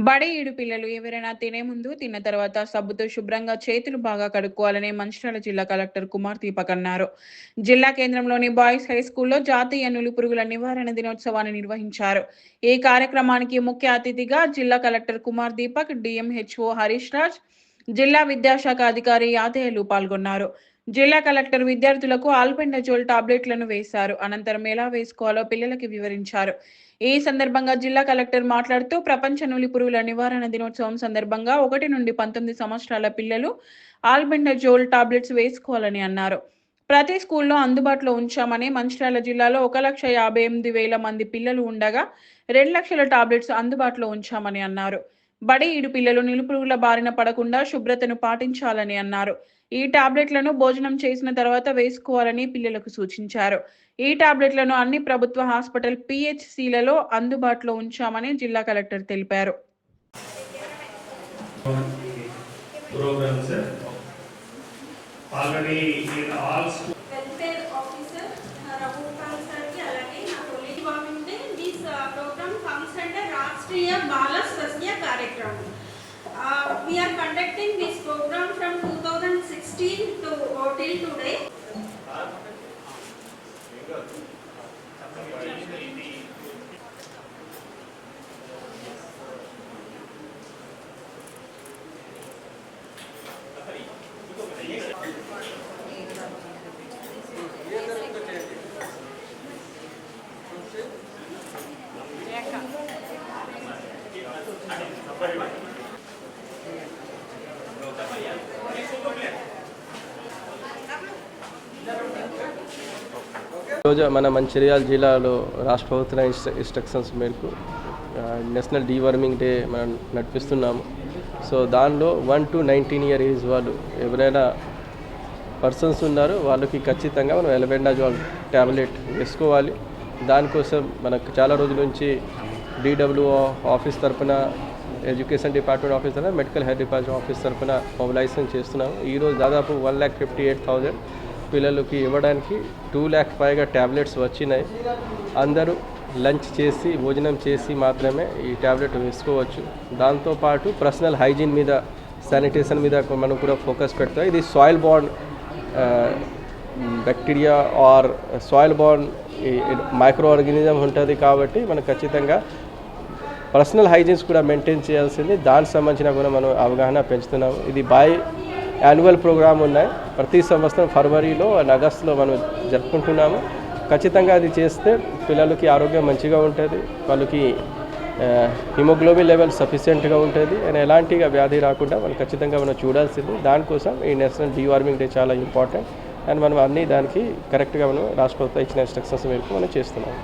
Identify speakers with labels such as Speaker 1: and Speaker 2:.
Speaker 1: బడి ఈడు పిల్లలు ఎవరైనా తినే ముందు, తిన్న తర్వాత సబ్బుతో శుభ్రంగా చేతులు బాగా కడుక్కోవాలని మంచిర్యాల జిల్లా కలెక్టర్ కుమార్ దీపక్ అన్నారు. జిల్లా కేంద్రంలోని బాయ్స్ హై స్కూల్లో జాతీయ నులిపురుగుల నివారణ దినోత్సవాన్ని నిర్వహించారు. ఈ కార్యక్రమానికి ముఖ్య అతిథిగా జిల్లా కలెక్టర్ కుమార్ దీపక్, డిఎంహెచ్ఓ హరీష్ రాజ్, జిల్లా విద్యాశాఖ అధికారి యాదయ్యలు పాల్గొన్నారు. జిల్లా కలెక్టర్ విద్యార్థులకు ఆల్బెండజోల్ టాబ్లెట్లను వేశారు. అనంతరం ఎలా వేసుకోవాలో పిల్లలకి వివరించారు. ఈ సందర్భంగా జిల్లా కలెక్టర్ మాట్లాడుతూ ప్రపంచ నులిపురుగుల నివారణ దినోత్సవం సందర్భంగా 1 నుండి 19 సంవత్సరాల పిల్లలు ఆల్బెండజోల్ టాబ్లెట్స్ వేసుకోవాలని అన్నారు. ప్రతి స్కూల్లో అందుబాటులో ఉంచామని, మంచిర్యాల జిల్లాలో 1,58,000 మంది పిల్లలు ఉండగా 2 లక్షల టాబ్లెట్స్ అందుబాటులో ఉంచామని అన్నారు. బడి ఈడు పిల్లలు నిలుపురుగుల బారిన పడకుండా శుభ్రతను పాటించాలని అన్నారు. ఈ టాబ్లెట్లను భోజనం చేసిన తర్వాత వేసుకోవాలని పిల్లలకు సూచించారు. ఈ టాబ్లెట్లను అన్ని ప్రభుత్వ హాస్పిటల్ పిహెచ్సిలలో అందుబాటులో ఉంచామని జిల్లా కలెక్టర్ తెలిపారు.
Speaker 2: We are conducting this program from 2016 to till today.
Speaker 3: ఈరోజు మన మంచిర్యాల జిల్లాలో రాష్ట్ర ప్రభుత్వ ఇన్స్ట్రక్షన్స్ మేరకు నేషనల్ డీవర్మింగ్ డే మనం నడిపిస్తున్నాము. సో దానిలో 1 to 19 year ఏజ్ వాళ్ళు ఎవరైనా పర్సన్స్ ఉన్నారో వాళ్ళకి ఖచ్చితంగా మనం ఆల్బెండజోల్ ట్యాబ్లెట్ వేసుకోవాలి. దానికోసం మనకు చాలా రోజుల నుంచి DWO ఆఫీస్ తరఫున, ఎడ్యుకేషన్ డిపార్ట్మెంట్ ఆఫీస్ తరఫున, మెడికల్ హెల్త్ డిపార్ట్మెంట్ ఆఫీస్ తరఫున మొబిలైజేషన్ చేస్తున్నాము. ఈరోజు దాదాపు 1,58,000 పిల్లలకి ఇవ్వడానికి 2 lakh పైగా ట్యాబ్లెట్స్ వచ్చినాయి. అందరూ లంచ్ చేసి, భోజనం చేసి మాత్రమే ఈ ట్యాబ్లెట్ వేసుకోవచ్చు. దాంతోపాటు పర్సనల్ హైజీన్ మీద, శానిటేషన్ మీద మనం కూడా ఫోకస్ పెడతాం. ఇది soil borne bacteria or soil borne microorganism ఉంటుంది కాబట్టి మనం ఖచ్చితంగా పర్సనల్ హైజీన్స్ కూడా మెయింటైన్ చేయాల్సింది. దానికి సంబంధించిన కూడా మనం అవగాహన పెంచుతున్నాము. ఇది యాన్యువల్ ప్రోగ్రామ్ ఉన్నాయి. ప్రతి సంవత్సరం ఫిబ్రవరిలో అండ్ ఆగస్టులో మనం జరుపుకుంటున్నాము. ఖచ్చితంగా అది చేస్తే పిల్లలకి ఆరోగ్యం మంచిగా ఉంటుంది, వాళ్ళకి హిమోగ్లోబిన్ లెవెల్ సఫిషియెంట్గా ఉంటుంది అండ్ ఎలాంటి వ్యాధి రాకుండా మనం ఖచ్చితంగా మనం చూడాల్సింది. దానికోసం ఈ నేషనల్ డీవార్మింగ్ డే చాలా ఇంపార్టెంట్ అండ్ మనం అన్నీ దానికి కరెక్ట్గా మనం రాష్ట్ర ప్రభుత్వం ఇచ్చిన ఇన్స్ట్రక్షన్స్ మేరకు మనం చేస్తున్నాం.